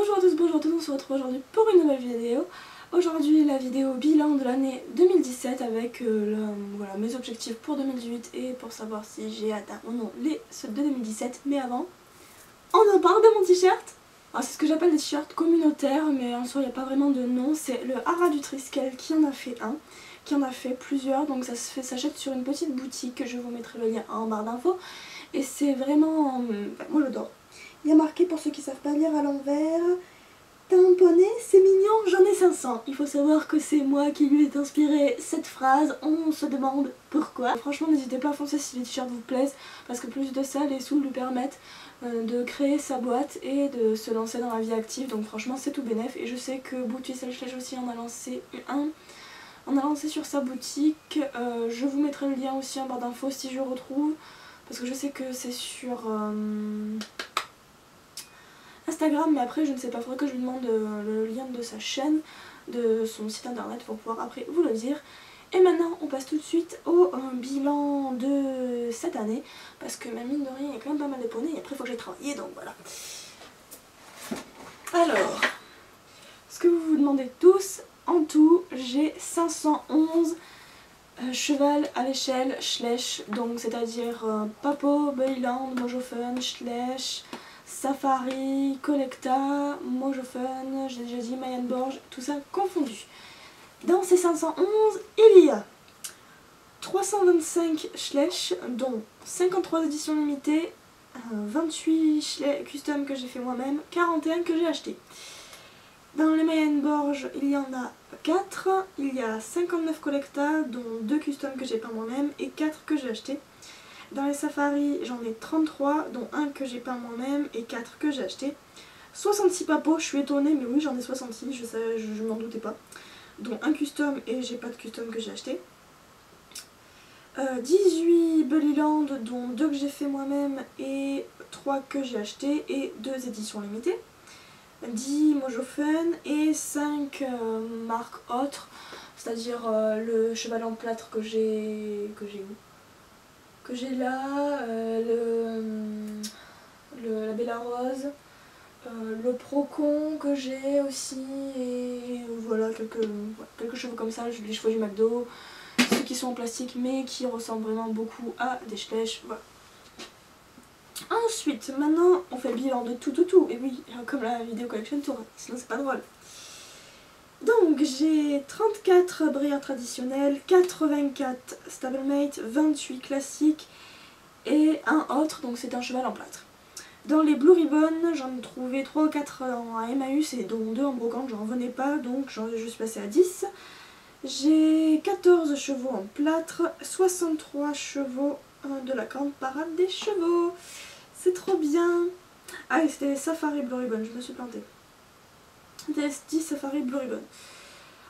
Bonjour à tous, on se retrouve aujourd'hui pour une nouvelle vidéo. Aujourd'hui la vidéo bilan de l'année 2017 avec voilà, mes objectifs pour 2018 et pour savoir si j'ai atteint ou non ceux de 2017. Mais avant, on en parle de mon t-shirt. C'est ce que j'appelle des t-shirts communautaires, mais en soi il n'y a pas vraiment de nom. C'est le Hara du Triskel qui en a fait un, qui en a fait plusieurs, donc ça s'achète sur une petite boutique, je vous mettrai le lien en barre d'infos. Et c'est vraiment... moi j'adore. Il y a marqué, pour ceux qui ne savent pas lire à l'envers, tamponné, c'est mignon, j'en ai 500. Il faut savoir que c'est moi qui lui ai inspiré cette phrase, on se demande pourquoi. Franchement n'hésitez pas à foncer si les t-shirts vous plaisent, parce que plus de ça, les sous lui permettent de créer sa boîte et de se lancer dans la vie active. Donc franchement c'est tout bénef. Et je sais que Bouti Selchlej aussi en a lancé un. On a lancé sur sa boutique, je vous mettrai le lien aussi en barre d'infos si je retrouve, parce que je sais que c'est sur Instagram, mais après je ne sais pas, il faudrait que je lui demande le lien de sa chaîne, de son site internet pour pouvoir après vous le dire. Et maintenant on passe tout de suite au bilan de cette année, parce que ma mine de rien il y a quand même pas mal de poneys et après il faut que j'aille travailler, donc voilà. Alors, ce que vous vous demandez tous, en tout j'ai 511 cheval à l'échelle Schleich, donc c'est-à-dire Papo, Beuland, Mojofen, Schleich, Safari, Collecta, Mojofen, j'ai déjà dit Mayenborg, tout ça confondu. Dans ces 511, il y a 325 Schleich, dont 53 éditions limitées, 28 Schleich custom que j'ai fait moi-même, 41 que j'ai acheté. Dans les Mayenborg, il y en a 4, il y a 59 Collecta, dont 2 custom que j'ai peint moi-même et 4 que j'ai acheté. Dans les Safari, j'en ai 33, dont 1 que j'ai peint moi-même et 4 que j'ai acheté. 66 papos, je suis étonnée, mais oui j'en ai 66, je m'en doutais pas. Dont 1 custom et j'ai pas de custom que j'ai acheté. 18 Bullyland, dont 2 que j'ai fait moi-même et 3 que j'ai acheté et 2 éditions limitées. 10 Mojofen et 5 marques autres, c'est-à-dire le cheval en plâtre que j'ai là, la Bella Rose, le Procon que j'ai aussi, et voilà quelques chevaux comme ça, les chevaux du McDo, ceux qui sont en plastique mais qui ressemblent vraiment beaucoup à des Schleich, voilà. Ensuite, maintenant on fait le bilan de tout, et oui, comme la vidéo collection tour, sinon c'est pas drôle. Donc j'ai 34 brières traditionnelles, 84 stablemate, 28 classiques et un autre, donc c'est un cheval en plâtre. Dans les Blue Ribbon, j'en ai trouvé 3 ou 4 en Emmaüs et dont 2 en brocante, j'en revenais pas, donc je suis passée à 10. J'ai 14 chevaux en plâtre, 63 chevaux de la grande parade des chevaux. C'est trop bien. Ah et c'était Safari Blue Ribbon, je me suis plantée. C'était 10 Safari Blue Ribbon.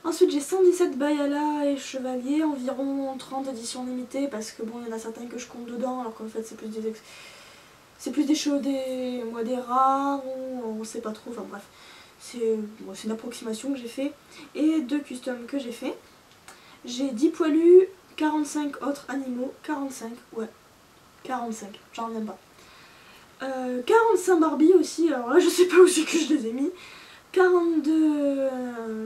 Ensuite j'ai 117 Bayala et Chevalier, environ 30 éditions limitées, parce que bon il y en a certains que je compte dedans, alors qu'en fait c'est plus des chevaux des rares, ou on sait pas trop, enfin bref. C'est une approximation que j'ai fait. Et 2 customs que j'ai fait. J'ai 10 poilus, 45 autres animaux, 45, ouais, 45, j'en reviens pas. 45 Barbie aussi, alors là je sais pas où c'est que je les ai mis. 42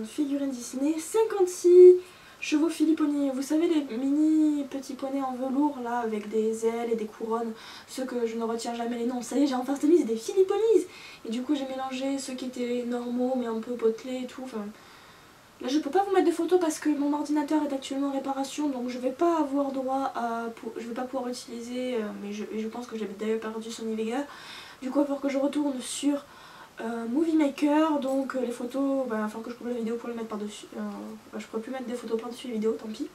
figurines Disney, 56 chevaux Filipponi. Vous savez les mini petits poneys en velours là avec des ailes et des couronnes, ceux que je ne retiens jamais les noms. Ça y est, j'ai enfin mis des Filipponis. Et du coup j'ai mélangé ceux qui étaient normaux mais un peu potelés et tout. Enfin, là je peux pas vous mettre de photos parce que mon ordinateur est actuellement en réparation, donc je vais pas avoir droit à... je vais pas pouvoir utiliser, mais je pense que j'avais d'ailleurs perdu Sony Vega. Du coup il va falloir que je retourne sur Movie Maker, donc les photos, enfin que je coupe la vidéo pour les mettre par-dessus. Je pourrais plus mettre des photos par-dessus les vidéos, tant pis.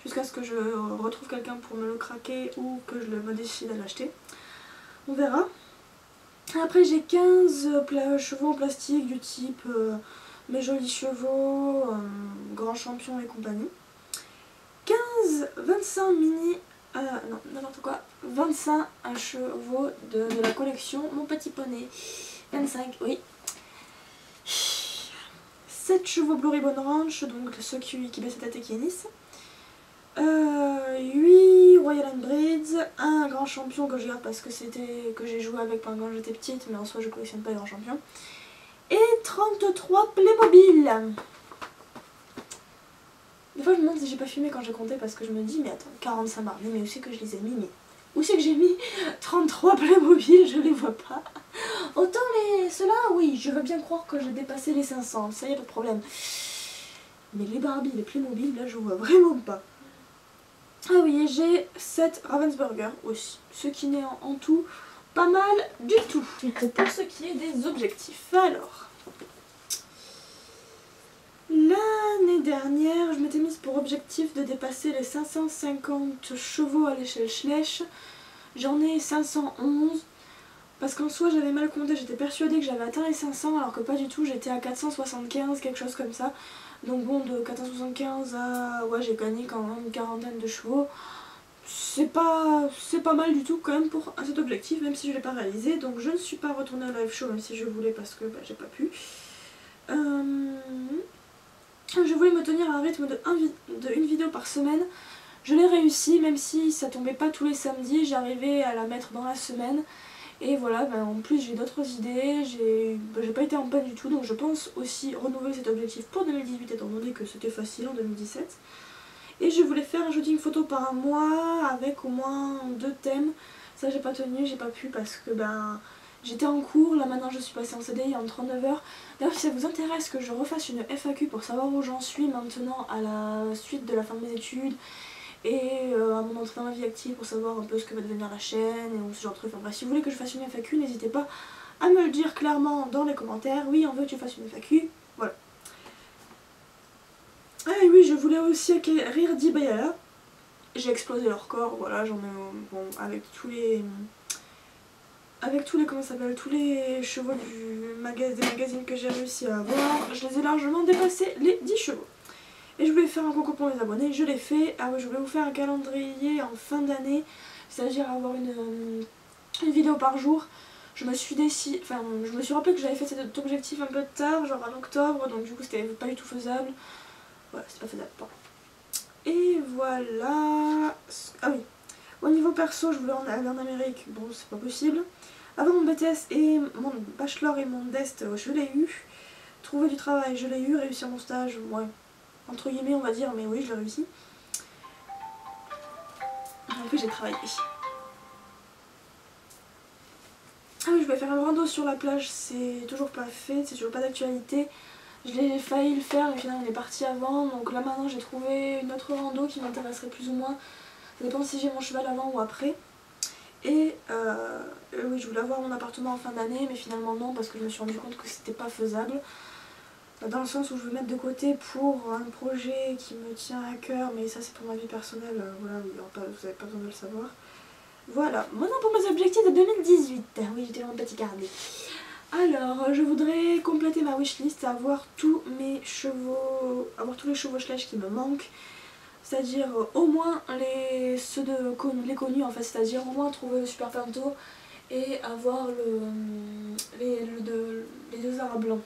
Jusqu'à ce que je retrouve quelqu'un pour me le craquer ou que je me décide à l'acheter. On verra. Après j'ai 15 chevaux en plastique du type Mes Jolis Chevaux, Grand Champion et compagnie. 25 mini, non n'importe quoi, 25 chevaux de la collection Mon Petit Poney. 25, oui. 7 chevaux Blue Ribbon Ranch, donc ceux qui baissent la tête et qui hennissent. 8 Royal Breeds, un Grand Champion que je garde parce que j'ai joué avec quand j'étais petite, mais en soi je collectionne pas les Grands Champions. Et 33 Playmobil. Des fois je me demande si j'ai pas filmé quand j'ai compté parce que je me dis mais attends, 45 Barbie, mais où c'est que je les ai mis, mais où c'est que j'ai mis 33 Playmobil, je les vois pas. Autant ceux-là, oui, je veux bien croire que j'ai dépassé les 500, ça y a pas de problème. Mais les Barbie, les Playmobil, là je vois vraiment pas. Ah oui, j'ai 7 Ravensburger aussi, ce qui n'est en tout pas mal du tout. Pour ce qui est des objectifs, alors... L'année dernière, je m'étais mise pour objectif de dépasser les 550 chevaux à l'échelle Schleich. J'en ai 511. Parce qu'en soi, j'avais mal compté, j'étais persuadée que j'avais atteint les 500, alors que pas du tout, j'étais à 475, quelque chose comme ça. Donc bon, de 475 à... ouais, j'ai gagné quand même une quarantaine de chevaux. C'est pas mal du tout quand même pour cet objectif, même si je ne l'ai pas réalisé. Donc je ne suis pas retournée au live show, même si je voulais, parce que bah, j'ai pas pu. Je voulais me tenir à un rythme de une vidéo par semaine. Je l'ai réussi, même si ça tombait pas tous les samedis, j'arrivais à la mettre dans la semaine. Et voilà, ben en plus j'ai d'autres idées, j'ai pas été en panne du tout, donc je pense aussi renouveler cet objectif pour 2018 étant donné que c'était facile en 2017. Et je voulais faire un shooting photo par mois avec au moins 2 thèmes. Ça j'ai pas tenu, j'ai pas pu parce que ben j'étais en cours, là maintenant je suis passée en CDI en 39 heures. D'ailleurs si ça vous intéresse que je refasse une FAQ pour savoir où j'en suis maintenant à la suite de la fin de mes études, et à mon entrée dans la vie active pour savoir un peu ce que va devenir la chaîne et ce genre de trucs. Enfin bref, si vous voulez que je fasse une FAQ, n'hésitez pas à me le dire clairement dans les commentaires. Oui, on veut que tu fasses une FAQ. Voilà. Ah et oui, je voulais aussi acquérir 10 Bayala. J'ai explosé leur record, voilà, j'en ai... bon, avec tous les comment ça s'appelle, tous les chevaux des magazines que j'ai réussi à avoir, je les ai largement dépassés les 10 chevaux. Et je voulais faire un concours pour les abonnés, je l'ai fait. Ah ouais, je voulais vous faire un calendrier en fin d'année, c'est-à-dire avoir une vidéo par jour. Je me suis rappelé que j'avais fait cet objectif un peu tard, genre en octobre, donc du coup c'était pas du tout faisable. Voilà, c'est pas faisable, pardon. Et voilà... Ah oui, au niveau perso, je voulais aller en Amérique, bon c'est pas possible. Avoir mon BTS et mon bachelor et mon DEST, je l'ai eu. Trouver du travail, je l'ai eu. Réussir mon stage, ouais. Entre guillemets on va dire, mais oui je l'ai réussi. En fait j'ai travaillé. Ah oui, je vais faire un rando sur la plage, c'est toujours pas fait, c'est toujours pas d'actualité. Je l'ai failli le faire mais finalement on est parti avant, donc là maintenant j'ai trouvé une autre rando qui m'intéresserait plus ou moins. Ça dépend si j'ai mon cheval avant ou après. Et oui, je voulais avoir mon appartement en fin d'année, mais finalement non, parce que je me suis rendu compte que c'était pas faisable. Dans le sens où je veux mettre de côté pour un projet qui me tient à cœur, mais ça c'est pour ma vie personnelle, voilà, vous n'avez pas besoin de le savoir. Voilà, maintenant pour mes objectifs de 2018, oui j'étais dans le petit carnet. Alors, je voudrais compléter ma wishlist, avoir tous mes chevaux, avoir tous les chevaux Schleich qui me manquent. C'est-à-dire au moins les connus en fait, c'est-à-dire au moins trouver le Super Pinto et avoir les 2 arabes blancs.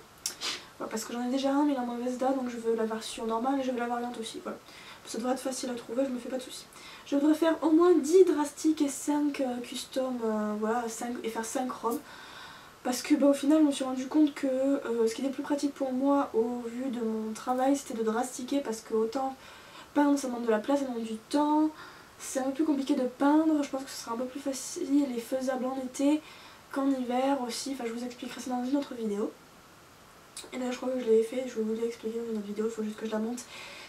Voilà, parce que j'en ai déjà un mais il est en mauvaise date, donc je veux la version normale et je veux la variante aussi. Voilà. Ça devrait être facile à trouver, je me fais pas de soucis. Je voudrais faire au moins 10 drastiques et 5 custom, voilà, et faire 5 robes. Parce que bah, au final je me suis rendu compte que ce qui était plus pratique pour moi au vu de mon travail c'était de drastiquer, parce que autant peindre ça demande de la place, ça demande du temps, c'est un peu plus compliqué de peindre, je pense que ce sera un peu plus facile et faisable en été qu'en hiver aussi, enfin je vous expliquerai ça dans une autre vidéo. Et là je crois que je l'ai fait, je vais vous l'expliquer dans une autre vidéo, il faut juste que je la monte.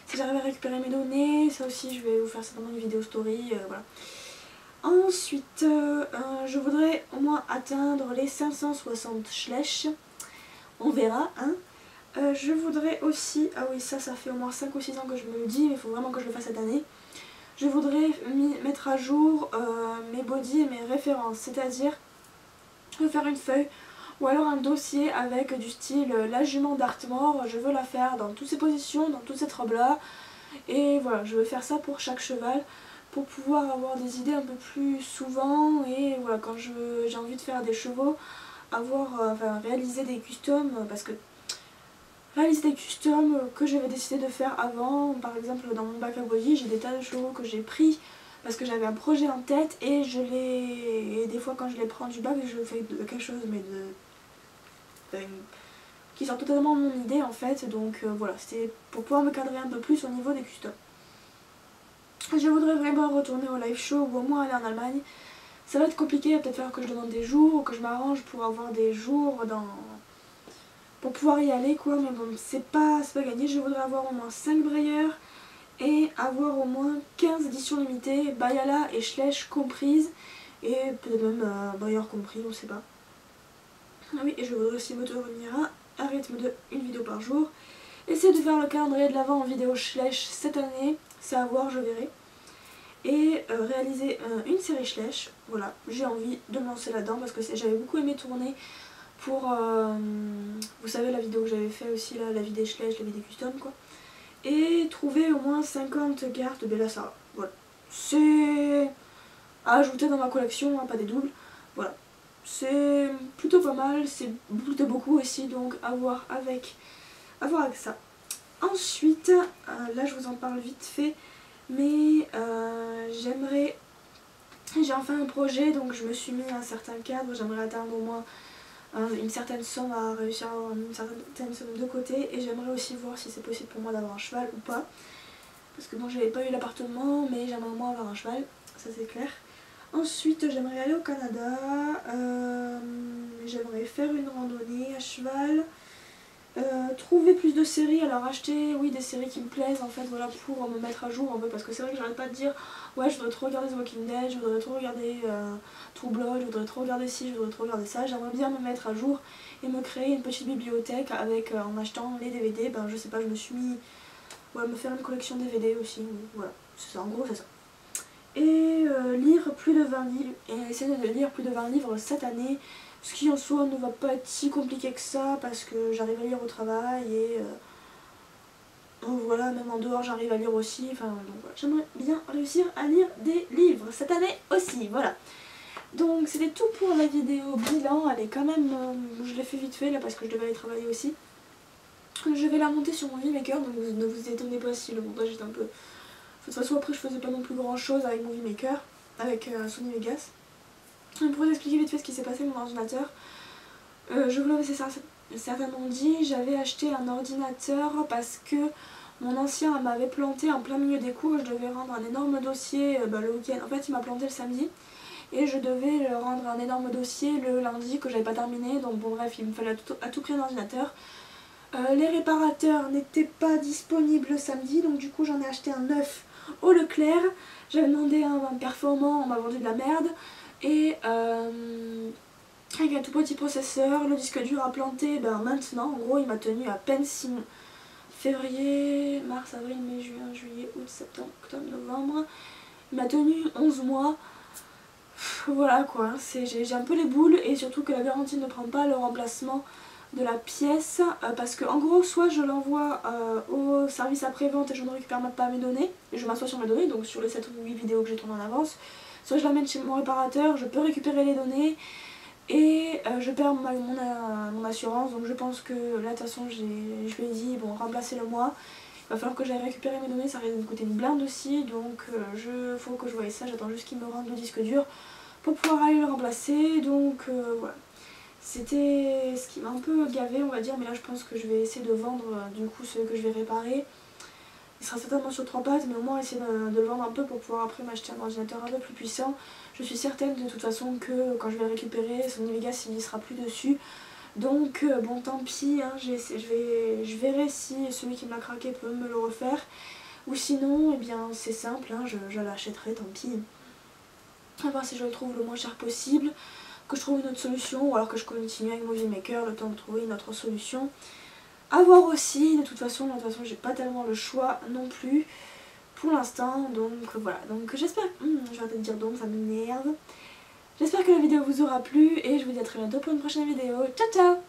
Si j'arrive à récupérer mes données, ça aussi je vais vous faire ça dans une vidéo story, voilà. Ensuite, je voudrais au moins atteindre les 560 Schleich, on verra, hein. Je voudrais aussi, ah oui ça fait au moins 5 ou 6 ans que je me le dis, mais il faut vraiment que je le fasse cette année. Je voudrais mettre à jour mes body et mes références, c'est-à-dire faire une feuille ou alors un dossier avec du style la jument d'Artmore, je veux la faire dans toutes ces positions, dans toute cette robe là, et voilà, je veux faire ça pour chaque cheval pour pouvoir avoir des idées un peu plus souvent, et voilà, quand j'ai envie de faire des chevaux, réaliser des customs, parce que réaliser des customs que j'avais décidé de faire avant, par exemple dans mon bac à body, j'ai des tas de chevaux que j'ai pris parce que j'avais un projet en tête et des fois quand je les prends du bac je fais quelque chose mais qui sort totalement de mon idée en fait, donc voilà, c'était pour pouvoir me cadrer un peu plus au niveau des customs. Je voudrais vraiment retourner au live show ou au moins aller en Allemagne. Ça va être compliqué, il va peut-être falloir que je demande des jours ou que je m'arrange pour avoir des jours pour pouvoir y aller quoi, mais bon, c'est pas gagné. Je voudrais avoir au moins 5 brayeurs et avoir au moins 15 éditions limitées, Bayala et Schleich comprises, et peut-être même brayeurs compris, on sait pas. Ah oui, et je voudrais aussi me revenir à un rythme de une vidéo par jour. Essayer de faire le calendrier de l'avant en vidéo Schleich cette année, c'est à voir, je verrai. Et réaliser une série Schleich, voilà, j'ai envie de me lancer là-dedans parce que j'avais beaucoup aimé tourner pour, vous savez la vidéo que j'avais fait aussi là, la vie des Schleich, la vie des customs quoi. Et trouver au moins 50 cartes de Bella Sara, voilà. C'est à ajouter dans ma collection, hein, pas des doubles, voilà. C'est plutôt pas mal, c'est plutôt beaucoup aussi, donc à voir avec ça. Ensuite, là je vous en parle vite fait, mais j'ai enfin un projet, donc je me suis mis un certain cadre, j'aimerais atteindre au moins une certaine somme, à réussir à avoir une certaine somme de côté, et j'aimerais aussi voir si c'est possible pour moi d'avoir un cheval ou pas, parce que bon j'avais pas eu l'appartement, mais j'aimerais au moins avoir un cheval, ça c'est clair. Ensuite j'aimerais aller au Canada, j'aimerais faire une randonnée à cheval, trouver plus de séries, alors acheter oui des séries qui me plaisent en fait, voilà, pour me mettre à jour un peu, parce que c'est vrai que j'arrête pas de dire ouais je voudrais trop regarder The Walking Dead, je voudrais trop regarder True Blood, je voudrais trop regarder ci, je voudrais trop regarder ça, j'aimerais bien me mettre à jour et me créer une petite bibliothèque avec en achetant les DVD, ben je sais pas, je me suis mis me faire une collection DVD aussi, voilà, c'est ça, en gros c'est ça. Et lire plus de 20 livres, et essayer de lire plus de 20 livres cette année, ce qui en soi ne va pas être si compliqué que ça parce que j'arrive à lire au travail et voilà, même en dehors j'arrive à lire aussi, enfin donc voilà, j'aimerais bien réussir à lire des livres cette année aussi, voilà. Donc c'était tout pour la vidéo bilan, elle est quand même, je l'ai fait vite fait là parce que je devais aller travailler aussi. Je vais la monter sur mon Moviemaker, donc ne vous étonnez pas si le montage est un peu... De toute façon après je faisais pas non plus grand chose avec Moviemaker, avec Sony Vegas. Pour vous expliquer vite fait ce qui s'est passé avec mon ordinateur, je vous l'avais certainement dit, j'avais acheté un ordinateur parce que mon ancien m'avait planté en plein milieu des cours, je devais rendre un énorme dossier le week-end. En fait il m'a planté le samedi et je devais rendre un énorme dossier le lundi que j'avais pas terminé, donc bon bref il me fallait à tout prix un ordinateur. Les réparateurs n'étaient pas disponibles le samedi, donc du coup j'en ai acheté un neuf au Leclerc. J'avais demandé un performant, on m'a vendu de la merde. Et avec un tout petit processeur, le disque dur a planté maintenant, en gros il m'a tenu à peine 6 mois. Février, mars, avril, mai, juin, juillet, août, septembre, octobre, novembre. Il m'a tenu 11 mois. Voilà quoi, j'ai un peu les boules et surtout que la garantie ne prend pas le remplacement de la pièce parce que en gros soit je l'envoie au service après-vente et je ne récupère pas mes données et je m'assois sur mes données, donc sur les 7 ou 8 vidéos que j'ai tournées en avance, soit je l'amène chez mon réparateur, je peux récupérer les données et je perds mon assurance, donc je pense que là de toute façon je lui ai dit bon remplacez-le moi, il va falloir que j'aille récupérer mes données, ça risque de me coûter une blinde aussi, donc faut que je voie ça, j'attends juste qu'il me rende le disque dur pour pouvoir aller le remplacer, donc voilà. C'était ce qui m'a un peu gavé on va dire, mais là je pense que je vais essayer de vendre du coup ceux que je vais réparer. Il sera certainement sur 3 pattes, mais au moins essayer de le vendre un peu pour pouvoir après m'acheter un ordinateur un peu plus puissant. Je suis certaine de toute façon que quand je vais le récupérer, Sony Vegas il n'y sera plus dessus. Donc bon tant pis, hein, je verrai si celui qui m'a craqué peut me le refaire. Ou sinon, eh bien c'est simple, hein, je l'achèterai, tant pis. À voir si je le trouve le moins cher possible, que je trouve une autre solution, ou alors que je continue avec Moviemaker le temps de trouver une autre solution. À voir aussi, de toute façon j'ai pas tellement le choix non plus pour l'instant, donc voilà. Donc j'espère, je vais arrêter de dire donc, ça m'énerve. J'espère que la vidéo vous aura plu et je vous dis à très bientôt pour une prochaine vidéo. Ciao ciao!